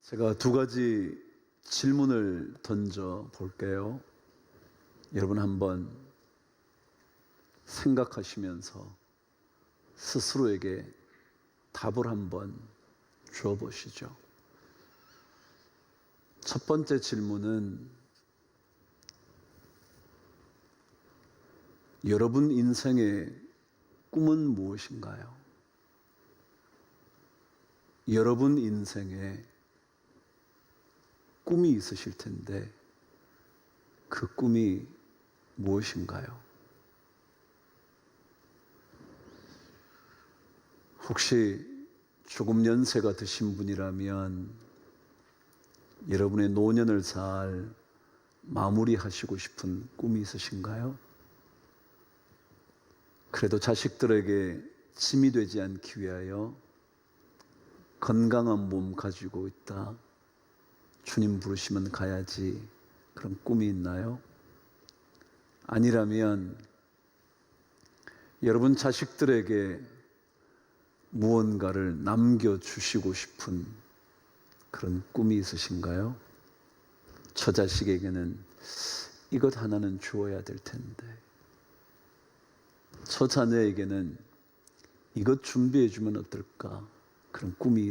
제가 두 가지 질문을 던져 볼게요. 여러분 한번 생각하시면서 스스로에게 답을 한번 주어 보시죠. 첫 번째 질문은 여러분 인생의 꿈은 무엇인가요? 여러분 인생에 꿈이 있으실 텐데 그 꿈이 무엇인가요? 혹시 조금 연세가 드신 분이라면 여러분의 노년을 잘 마무리하시고 싶은 꿈이 있으신가요? 그래도 자식들에게 짐이 되지 않기 위하여 건강한 몸 가지고 있다, 주님 부르시면 가야지, 그런 꿈이 있나요? 아니라면 여러분 자식들에게 무언가를 남겨주시고 싶은 그런 꿈이 있으신가요? 저 자식에게는 이것 하나는 주어야 될 텐데, 저 자녀에게는 이것 준비해 주면 어떨까, 그런 꿈이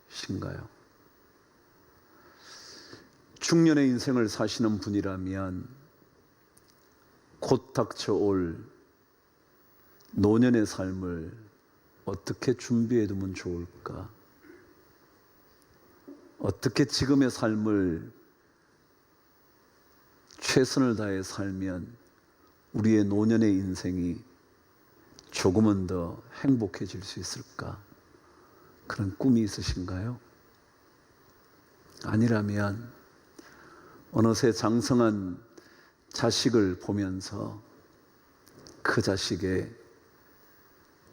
있으신가요? 중년의 인생을 사시는 분이라면 곧 닥쳐올 노년의 삶을 어떻게 준비해 두면 좋을까? 어떻게 지금의 삶을 최선을 다해 살면 우리의 노년의 인생이 조금은 더 행복해질 수 있을까? 그런 꿈이 있으신가요? 아니라면 어느새 장성한 자식을 보면서 그 자식의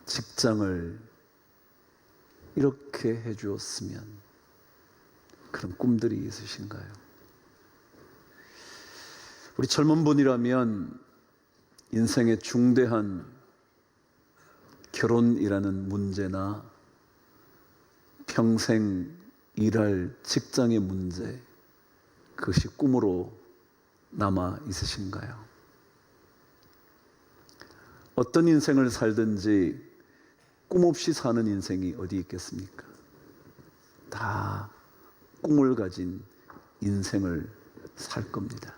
직장을 이렇게 해주었으면, 그런 꿈들이 있으신가요? 우리 젊은 분이라면 인생의 중대한 결혼이라는 문제나 평생 일할 직장의 문제, 그것이 꿈으로 남아 있으신가요? 어떤 인생을 살든지 꿈 없이 사는 인생이 어디 있겠습니까? 다 꿈을 가진 인생을 살 겁니다.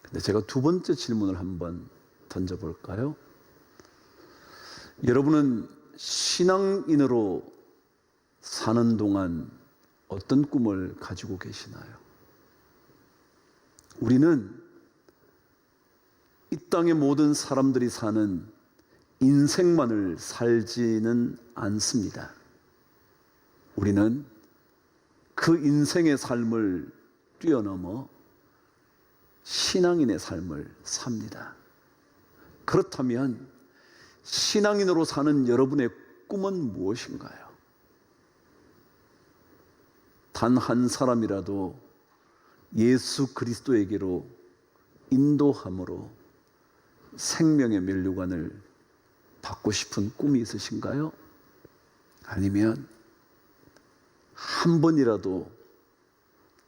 근데 제가 두 번째 질문을 한번 던져볼까요? 여러분은 신앙인으로 사는 동안 어떤 꿈을 가지고 계시나요? 우리는 이 땅의 모든 사람들이 사는 인생만을 살지는 않습니다. 우리는 그 인생의 삶을 뛰어넘어 신앙인의 삶을 삽니다. 그렇다면 신앙인으로 사는 여러분의 꿈은 무엇인가요? 단 한 사람이라도 예수 그리스도에게로 인도함으로 생명의 면류관을 받고 싶은 꿈이 있으신가요? 아니면 한 번이라도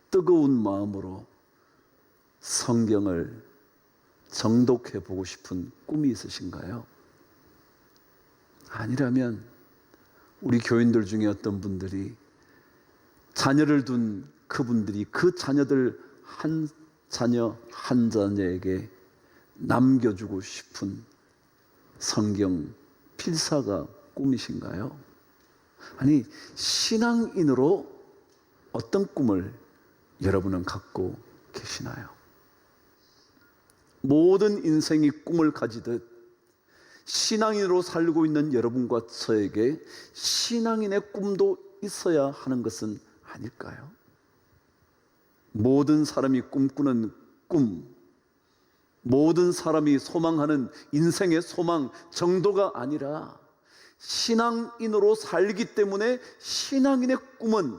뜨거운 마음으로 성경을 정독해 보고 싶은 꿈이 있으신가요? 아니라면 우리 교인들 중에 어떤 분들이 자녀를 둔 그분들이 그 자녀들 한 자녀 한 자녀에게 남겨주고 싶은 성경 필사가 꿈이신가요? 아니, 신앙인으로 어떤 꿈을 여러분은 갖고 계시나요? 모든 인생이 꿈을 가지듯 신앙인으로 살고 있는 여러분과 저에게 신앙인의 꿈도 있어야 하는 것은 아닐까요? 모든 사람이 꿈꾸는 꿈, 모든 사람이 소망하는 인생의 소망 정도가 아니라 신앙인으로 살기 때문에 신앙인의 꿈은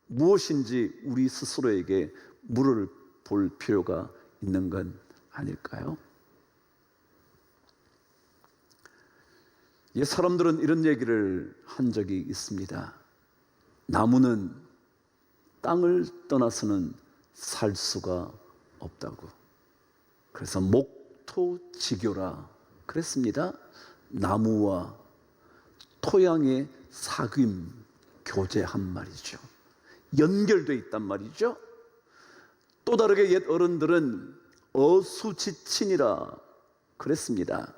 무엇인지 우리 스스로에게 물어볼 필요가 있는 건 아닐까요? 옛 사람들은 이런 얘기를 한 적이 있습니다. 나무는 땅을 떠나서는 살 수가 없다고. 그래서 목토지교라 그랬습니다. 나무와 토양의 사귐, 교제한 말이죠. 연결되어 있단 말이죠. 또 다르게 옛 어른들은 어수지친이라 그랬습니다.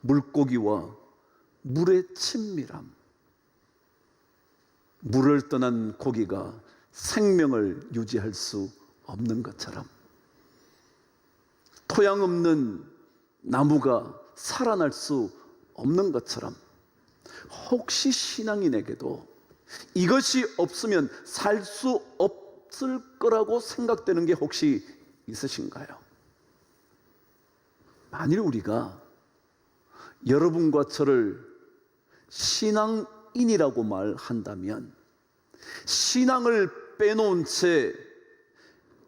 물고기와 물의 친밀함. 물을 떠난 고기가 생명을 유지할 수 없는 것처럼, 토양 없는 나무가 살아날 수 없는 것처럼, 혹시 신앙인에게도 이것이 없으면 살 수 없을 거라고 생각되는 게 혹시 있으신가요? 만일 우리가 여러분과 저를 신앙인이라고 말한다면, 신앙을 빼놓은 채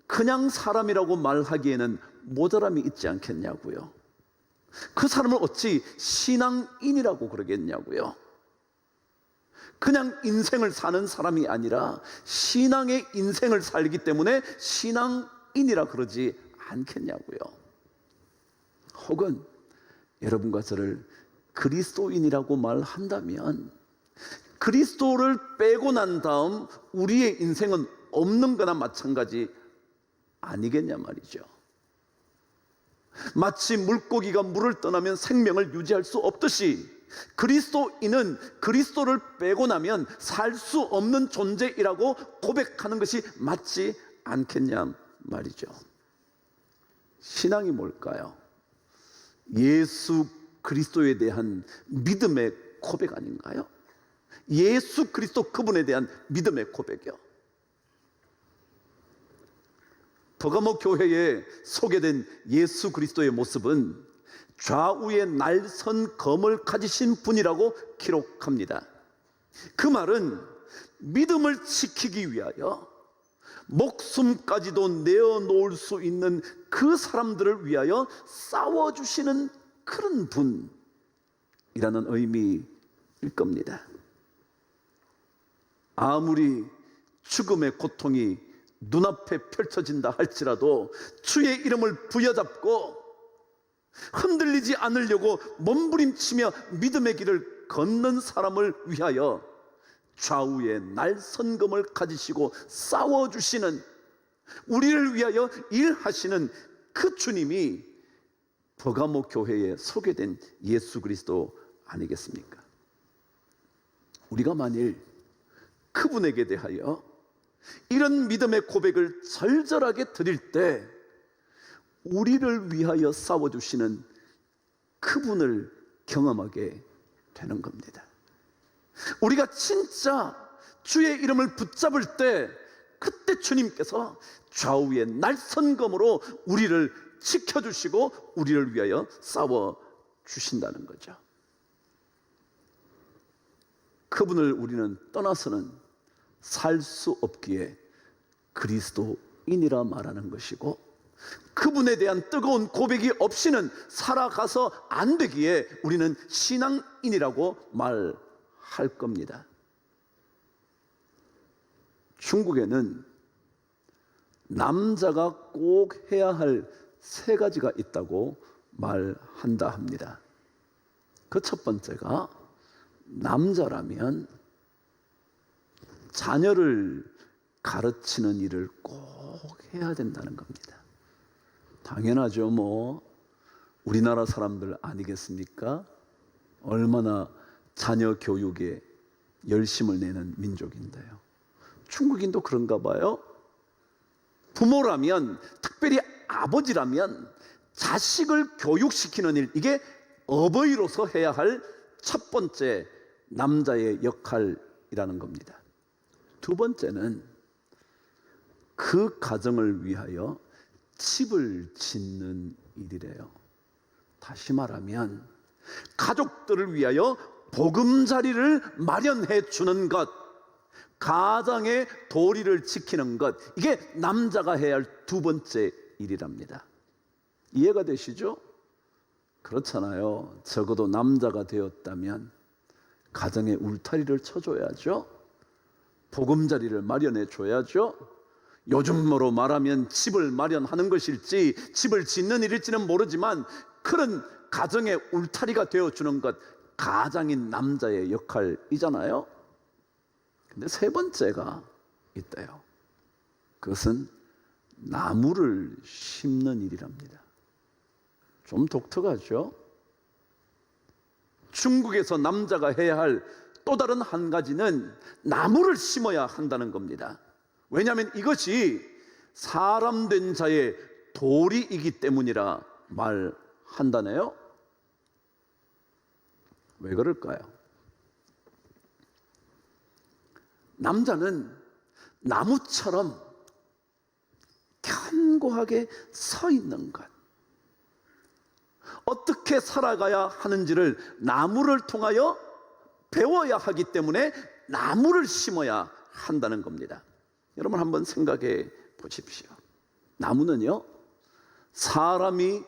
그냥 사람이라고 말하기에는 모자람이 있지 않겠냐고요. 그 사람을 어찌 신앙인이라고 그러겠냐고요. 그냥 인생을 사는 사람이 아니라 신앙의 인생을 살기 때문에 신앙인이라 그러지 않겠냐고요. 혹은 여러분과 저를 그리스도인이라고 말한다면, 그리스도를 빼고 난 다음 우리의 인생은 없는 거나 마찬가지 아니겠냐 말이죠. 마치 물고기가 물을 떠나면 생명을 유지할 수 없듯이, 그리스도인은 그리스도를 빼고 나면 살 수 없는 존재이라고 고백하는 것이 맞지 않겠냐 말이죠. 신앙이 뭘까요? 예수 그리스도에 대한 믿음의 고백 아닌가요? 예수 그리스도 그분에 대한 믿음의 고백이요. 버가모 교회에 소개된 예수 그리스도의 모습은 좌우에 날선 검을 가지신 분이라고 기록합니다. 그 말은 믿음을 지키기 위하여 목숨까지도 내어놓을 수 있는 그 사람들을 위하여 싸워주시는 그런 분이라는 의미일 겁니다. 아무리 죽음의 고통이 눈앞에 펼쳐진다 할지라도 주의 이름을 부여잡고 흔들리지 않으려고 몸부림치며 믿음의 길을 걷는 사람을 위하여 좌우에 날선검을 가지시고 싸워주시는, 우리를 위하여 일하시는 그 주님이 버가모 교회에 소개된 예수 그리스도 아니겠습니까? 우리가 만일 그분에게 대하여 이런 믿음의 고백을 절절하게 드릴 때, 우리를 위하여 싸워주시는 그분을 경험하게 되는 겁니다. 우리가 진짜 주의 이름을 붙잡을 때, 그때 주님께서 좌우의 날선검으로 우리를 지켜주시고 우리를 위하여 싸워주신다는 거죠. 그분을 우리는 떠나서는 살 수 없기에 그리스도인이라 말하는 것이고, 그분에 대한 뜨거운 고백이 없이는 살아가서 안 되기에 우리는 신앙인이라고 말할 겁니다. 중국에는 남자가 꼭 해야 할 3가지가 있다고 말한다 합니다. 그 첫 번째가, 남자라면 자녀를 가르치는 일을 꼭 해야 된다는 겁니다. 당연하죠. 우리나라 사람들 아니겠습니까? 얼마나 자녀 교육에 열심을 내는 민족인데요. 중국인도 그런가 봐요. 부모라면, 특별히 아버지라면 자식을 교육시키는 일, 이게 어버이로서 해야 할 첫 번째 남자의 역할이라는 겁니다. 두 번째는 그 가정을 위하여 집을 짓는 일이래요. 다시 말하면 가족들을 위하여 보금자리를 마련해 주는 것, 가정의 도리를 지키는 것, 이게 남자가 해야 할 두 번째 일이랍니다. 이해가 되시죠? 그렇잖아요. 적어도 남자가 되었다면 가정의 울타리를 쳐줘야죠. 보금자리를 마련해 줘야죠. 요즘으로 말하면 집을 마련하는 것일지 집을 짓는 일일지는 모르지만 그런 가정의 울타리가 되어주는 것, 가장인 남자의 역할이잖아요. 근데 세 번째가 있대요. 그것은 나무를 심는 일이랍니다. 좀 독특하죠? 중국에서 남자가 해야 할 또 다른 한 가지는 나무를 심어야 한다는 겁니다. 왜냐하면 이것이 사람 된 자의 도리이기 때문이라 말한다네요. 왜 그럴까요? 남자는 나무처럼 견고하게 서 있는 것, 어떻게 살아가야 하는지를 나무를 통하여 배워야 하기 때문에 나무를 심어야 한다는 겁니다. 여러분 한번 생각해 보십시오. 나무는요, 사람이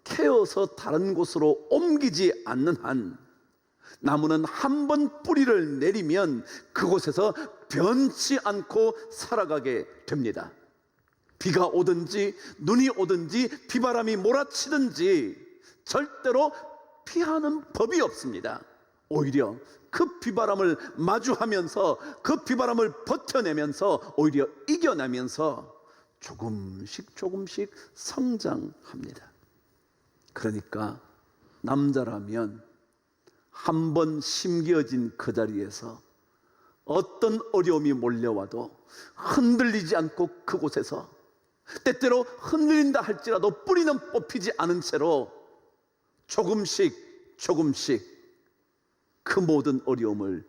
캐어서 다른 곳으로 옮기지 않는 한 나무는 한 번 뿌리를 내리면 그곳에서 변치 않고 살아가게 됩니다. 비가 오든지 눈이 오든지 비바람이 몰아치든지 절대로 피하는 법이 없습니다. 오히려 그 비바람을 마주하면서 그 비바람을 버텨내면서 오히려 이겨내면서 조금씩 성장합니다. 그러니까 남자라면 한 번 심겨진 그 자리에서 어떤 어려움이 몰려와도 흔들리지 않고 그곳에서, 때때로 흔들린다 할지라도 뿌리는 뽑히지 않은 채로 조금씩 그 모든 어려움을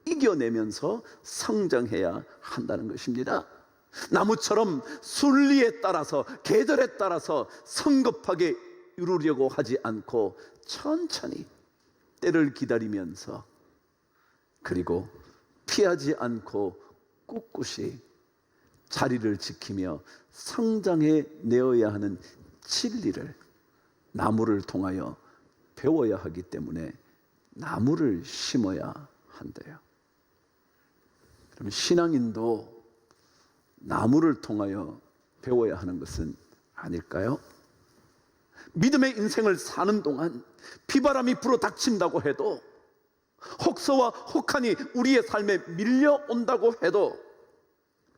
이겨내면서 성장해야 한다는 것입니다. 나무처럼 순리에 따라서 계절에 따라서 성급하게 이루려고 하지 않고 천천히 때를 기다리면서, 그리고 피하지 않고 꿋꿋이 자리를 지키며 성장해 내어야 하는 진리를 나무를 통하여 배워야 하기 때문에 나무를 심어야 한대요. 그럼 신앙인도 나무를 통하여 배워야 하는 것은 아닐까요? 믿음의 인생을 사는 동안 비바람이 불어 닥친다고 해도, 혹서와 혹한이 우리의 삶에 밀려온다고 해도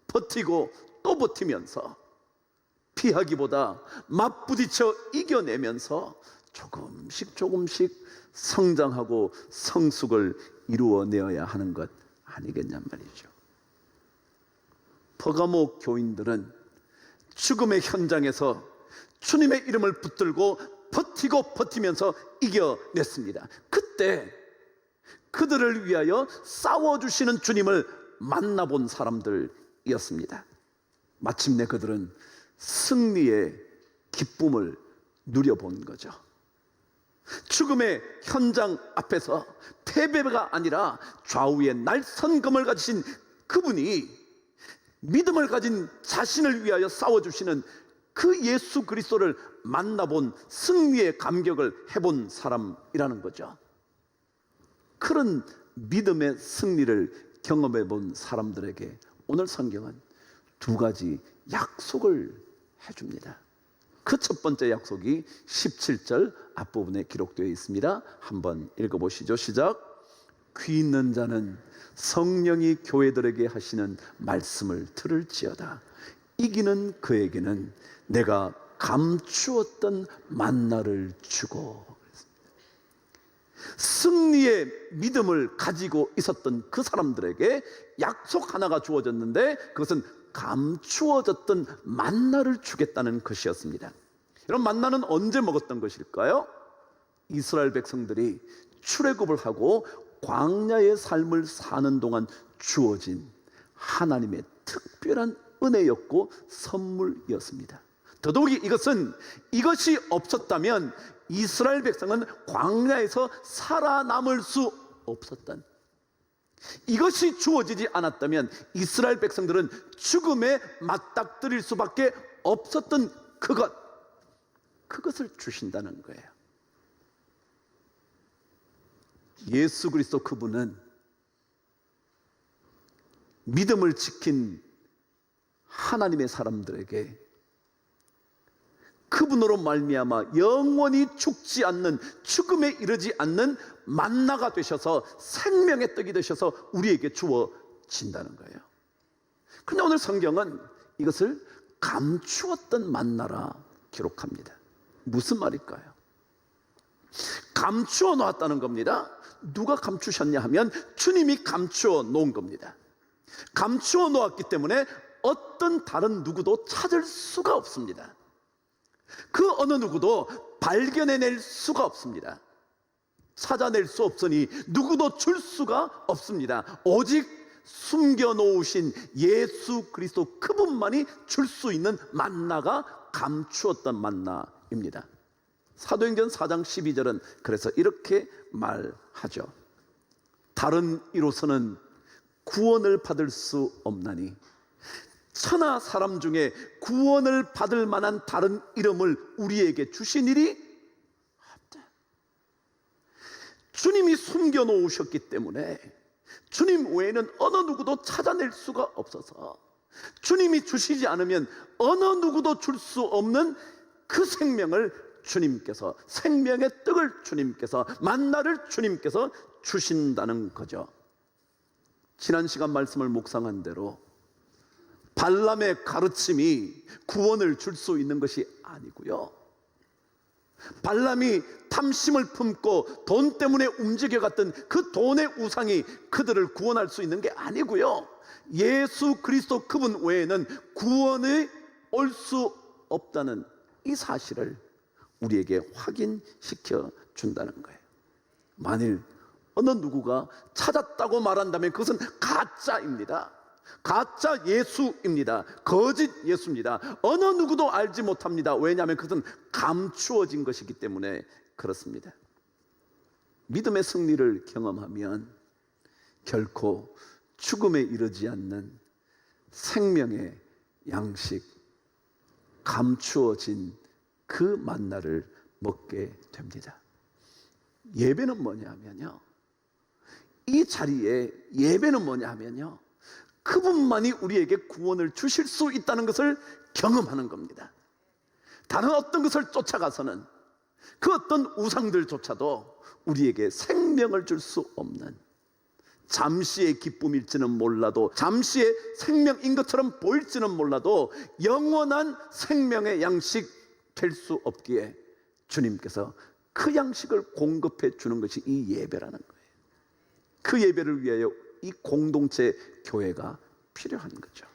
버티고 또 버티면서 피하기보다 맞부딪혀 이겨내면서 조금씩 성장하고 성숙을 이루어내어야 하는 것 아니겠냔 말이죠. 퍼가모 교인들은 죽음의 현장에서 주님의 이름을 붙들고 버티면서 이겨냈습니다. 그때 그들을 위하여 싸워주시는 주님을 만나본 사람들이었습니다. 마침내 그들은 승리의 기쁨을 누려본 거죠. 죽음의 현장 앞에서 패배가 아니라 좌우에 날선검을 가지신 그분이 믿음을 가진 자신을 위하여 싸워주시는 그 예수 그리스도를 만나본, 승리의 감격을 해본 사람이라는 거죠. 그런 믿음의 승리를 경험해 본 사람들에게 오늘 성경은 두 가지 약속을 해줍니다. 그 첫 번째 약속이 17절 앞부분에 기록되어 있습니다. 한번 읽어보시죠. 시작. 귀 있는 자는 성령이 교회들에게 하시는 말씀을 들을지어다. 이기는 그에게는 내가 감추었던 만나를 주고. 승리의 믿음을 가지고 있었던 그 사람들에게 약속 하나가 주어졌는데, 그것은 감추어졌던 만나를 주겠다는 것이었습니다. 여러분, 만나는 언제 먹었던 것일까요? 이스라엘 백성들이 출애굽을 하고 광야의 삶을 사는 동안 주어진 하나님의 특별한 은혜였고 선물이었습니다. 더더욱이 이것이 없었다면 이스라엘 백성은 광야에서 살아남을 수 없었던, 이것이 주어지지 않았다면 이스라엘 백성들은 죽음에 맞닥뜨릴 수밖에 없었던 그것을 주신다는 거예요. 예수 그리스도 그분은 믿음을 지킨 하나님의 사람들에게 그분으로 말미암아 영원히 죽지 않는, 죽음에 이르지 않는 만나가 되셔서 생명의 떡이 되셔서 우리에게 주어진다는 거예요. 그런데 오늘 성경은 이것을 감추었던 만나라 기록합니다. 무슨 말일까요? 감추어 놓았다는 겁니다. 누가 감추셨냐 하면 주님이 감추어 놓은 겁니다. 감추어 놓았기 때문에 어떤 다른 누구도 찾을 수가 없습니다. 그 어느 누구도 발견해낼 수가 없습니다. 찾아낼 수 없으니 누구도 줄 수가 없습니다. 오직 숨겨놓으신 예수 그리스도 그분만이 줄 수 있는 만나가 감추었던 만나입니다. 사도행전 4장 12절은 그래서 이렇게 말하죠. 다른 이로서는 구원을 받을 수 없나니 천하 사람 중에 구원을 받을 만한 다른 이름을 우리에게 주신 일이 없다. 주님이 숨겨놓으셨기 때문에 주님 외에는 어느 누구도 찾아낼 수가 없어서 주님이 주시지 않으면 어느 누구도 줄 수 없는 그 생명을 주님께서, 생명의 떡을 주님께서, 만나를 주님께서 주신다는 거죠. 지난 시간 말씀을 묵상한 대로 발람의 가르침이 구원을 줄 수 있는 것이 아니고요, 발람이 탐심을 품고 돈 때문에 움직여갔던 그 돈의 우상이 그들을 구원할 수 있는 게 아니고요, 예수 그리스도 그분 외에는 구원이 올 수 없다는 이 사실을 우리에게 확인시켜 준다는 거예요. 만일 어느 누구가 찾았다고 말한다면 그것은 가짜입니다. 가짜 예수입니다. 거짓 예수입니다. 어느 누구도 알지 못합니다. 왜냐하면 그것은 감추어진 것이기 때문에 그렇습니다. 믿음의 승리를 경험하면 결코 죽음에 이르지 않는 생명의 양식, 감추어진 그 만나를 먹게 됩니다. 예배는 뭐냐면요, 이 자리에 예배는 뭐냐면요, 그분만이 우리에게 구원을 주실 수 있다는 것을 경험하는 겁니다. 다른 어떤 것을 쫓아가서는 그 어떤 우상들조차도 우리에게 생명을 줄 수 없는, 잠시의 기쁨일지는 몰라도, 잠시의 생명인 것처럼 보일지는 몰라도 영원한 생명의 양식 될 수 없기에 주님께서 그 양식을 공급해 주는 것이 이 예배라는 거예요. 그 예배를 위하여 이 공동체 교회가 필요한 거죠.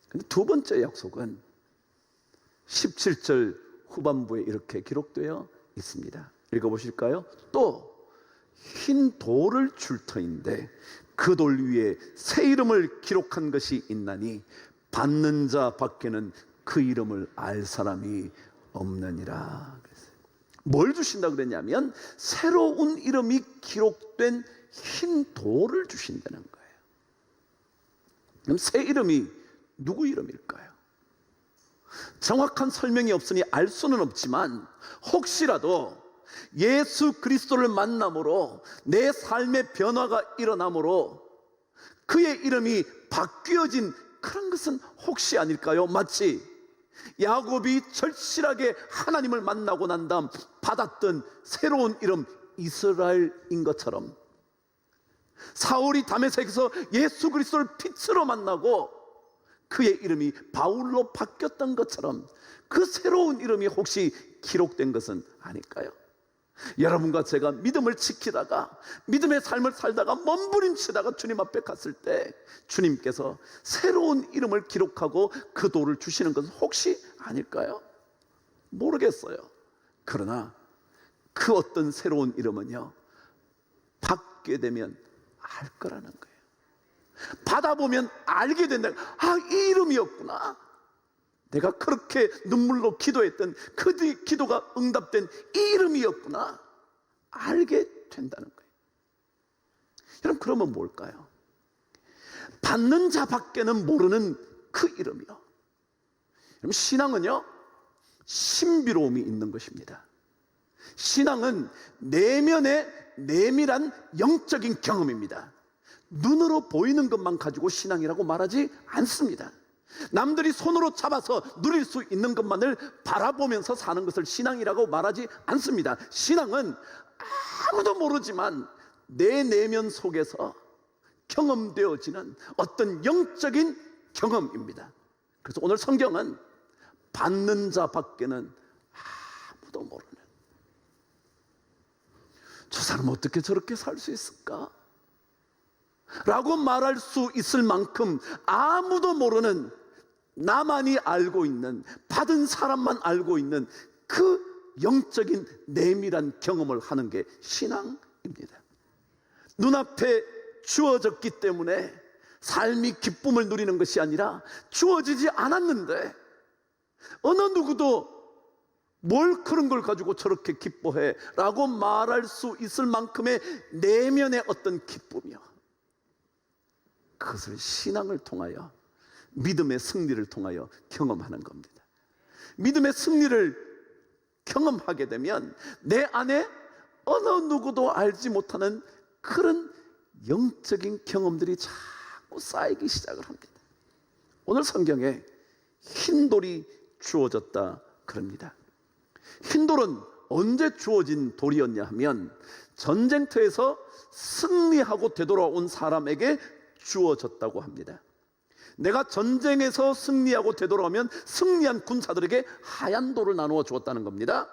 근데 두 번째 약속은 17절 후반부에 이렇게 기록되어 있습니다. 읽어보실까요? 또 흰 돌을 줄 터인데 그 돌 위에 새 이름을 기록한 것이 있나니 받는 자 밖에는 그 이름을 알 사람이 없느니라. 뭘 주신다 그랬냐면 새로운 이름이 기록된 흰 돌을 주신다는 거예요. 그럼 새 이름이 누구 이름일까요? 정확한 설명이 없으니 알 수는 없지만 혹시라도 예수 그리스도를 만남으로 내 삶의 변화가 일어남으로 그의 이름이 바뀌어진 그런 것은 혹시 아닐까요? 마치 야곱이 절실하게 하나님을 만나고 난 다음 받았던 새로운 이름 이스라엘인 것처럼, 사울이 다메섹에서 예수 그리스도를 빛으로 만나고 그의 이름이 바울로 바뀌었던 것처럼 그 새로운 이름이 혹시 기록된 것은 아닐까요? 여러분과 제가 믿음을 지키다가 믿음의 삶을 살다가 몸부림치다가 주님 앞에 갔을 때 주님께서 새로운 이름을 기록하고 그 돌을 주시는 것은 혹시 아닐까요? 모르겠어요. 그러나 그 어떤 새로운 이름은요, 받게 되면 알 거라는 거예요. 받아보면 알게 된다. 아, 이 이름이었구나. 내가 그렇게 눈물로 기도했던 그 기도가 응답된 이 이름이었구나. 알게 된다는 거예요. 여러분, 그러면 뭘까요? 받는 자밖에는 모르는 그 이름이요. 여러분, 신앙은요, 신비로움이 있는 것입니다. 신앙은 내면의 내밀한 영적인 경험입니다. 눈으로 보이는 것만 가지고 신앙이라고 말하지 않습니다. 남들이 손으로 잡아서 누릴 수 있는 것만을 바라보면서 사는 것을 신앙이라고 말하지 않습니다. 신앙은 아무도 모르지만 내 내면 속에서 경험되어지는 어떤 영적인 경험입니다. 그래서 오늘 성경은 받는 자 밖에는 아무도 모르는, 저 사람 어떻게 저렇게 살 수 있을까? 라고 말할 수 있을 만큼 아무도 모르는, 나만이 알고 있는, 받은 사람만 알고 있는 그 영적인 내밀한 경험을 하는 게 신앙입니다. 눈앞에 주어졌기 때문에 삶이 기쁨을 누리는 것이 아니라 주어지지 않았는데 어느 누구도 뭘 그런 걸 가지고 저렇게 기뻐해 라고 말할 수 있을 만큼의 내면의 어떤 기쁨이요, 그것을 신앙을 통하여, 믿음의 승리를 통하여 경험하는 겁니다. 믿음의 승리를 경험하게 되면 내 안에 어느 누구도 알지 못하는 그런 영적인 경험들이 자꾸 쌓이기 시작을 합니다. 오늘 성경에 흰돌이 주어졌다 그럽니다. 흰돌은 언제 주어진 돌이었냐 하면 전쟁터에서 승리하고 되돌아온 사람에게 주어졌다고 합니다. 내가 전쟁에서 승리하고 되돌아오면 승리한 군사들에게 하얀 돌을 나누어 주었다는 겁니다.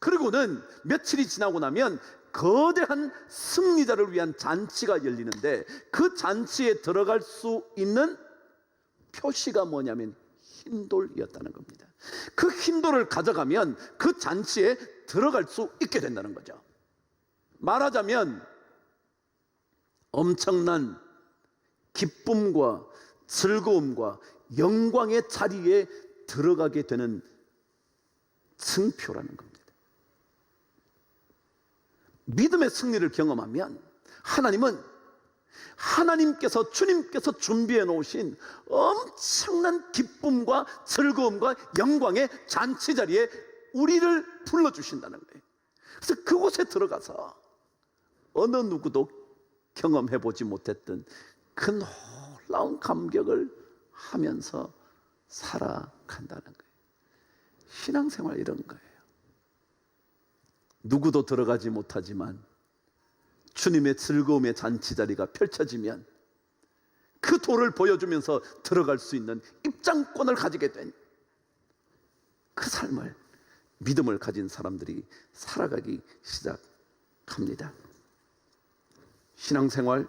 그리고는 며칠이 지나고 나면 거대한 승리자를 위한 잔치가 열리는데 그 잔치에 들어갈 수 있는 표시가 뭐냐면 흰돌이었다는 겁니다. 그 흰돌을 가져가면 그 잔치에 들어갈 수 있게 된다는 거죠. 말하자면 엄청난 기쁨과 즐거움과 영광의 자리에 들어가게 되는 증표라는 겁니다. 믿음의 승리를 경험하면 하나님께서, 주님께서 준비해 놓으신 엄청난 기쁨과 즐거움과 영광의 잔치 자리에 우리를 불러주신다는 거예요. 그래서 그곳에 들어가서 어느 누구도 경험해 보지 못했던 그 놀라운 감격을 하면서 살아간다는 거예요. 신앙생활 이런 거예요. 누구도 들어가지 못하지만 주님의 즐거움의 잔치자리가 펼쳐지면 그 돌을 보여주면서 들어갈 수 있는 입장권을 가지게 된 그 삶을, 믿음을 가진 사람들이 살아가기 시작합니다. 신앙생활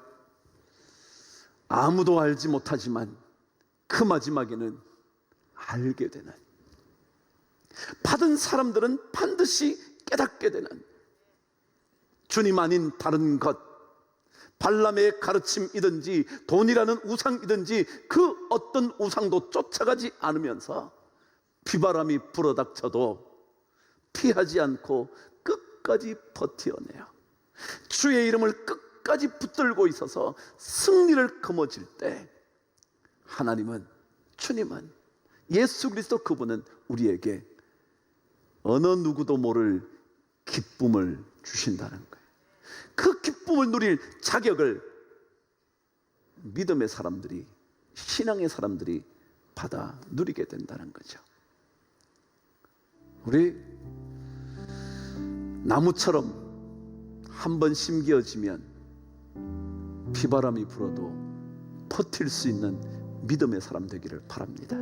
아무도 알지 못하지만 그 마지막에는 알게 되는, 받은 사람들은 반드시 깨닫게 되는, 주님 아닌 다른 것, 발람의 가르침이든지 돈이라는 우상이든지 그 어떤 우상도 쫓아가지 않으면서 비바람이 불어닥쳐도 피하지 않고 끝까지 버텨내요. 주의 이름을 끝까지 붙들고 있어서 승리를 거머쥘 때 하나님은, 주님은, 예수 그리스도 그분은 우리에게 어느 누구도 모를 기쁨을 주신다는 거예요. 그 기쁨을 누릴 자격을 믿음의 사람들이, 신앙의 사람들이 받아 누리게 된다는 거죠. 우리 나무처럼 한번 심겨지면 비바람이 불어도 버틸 수 있는 믿음의 사람 되기를 바랍니다.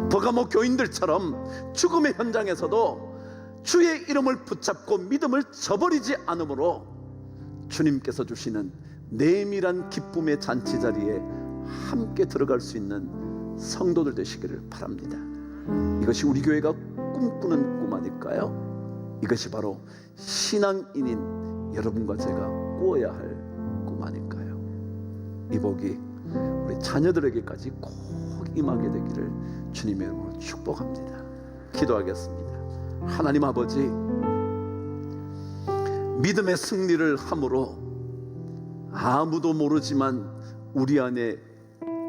버가모 교인들처럼 죽음의 현장에서도 주의 이름을 붙잡고 믿음을 저버리지 않으므로 주님께서 주시는 내밀한 기쁨의 잔치 자리에 함께 들어갈 수 있는 성도들 되시기를 바랍니다. 이것이 우리 교회가 꿈꾸는 꿈 아닐까요? 이것이 바로 신앙인인 여러분과 제가 꾸어야 할 꿈 아닐까요? 이 복이 우리 자녀들에게까지 꼭 임하게 되기를 주님의 이름으로 축복합니다. 기도하겠습니다. 하나님 아버지, 믿음의 승리를 함으로 아무도 모르지만 우리 안에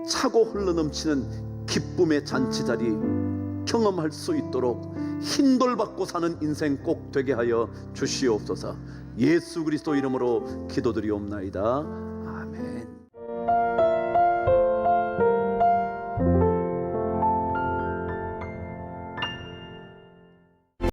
차고 흘러넘치는 기쁨의 잔치자리 경험할 수 있도록 흰돌 받고 사는 인생 꼭 되게 하여 주시옵소서. 예수 그리스도 이름으로 기도드리옵나이다.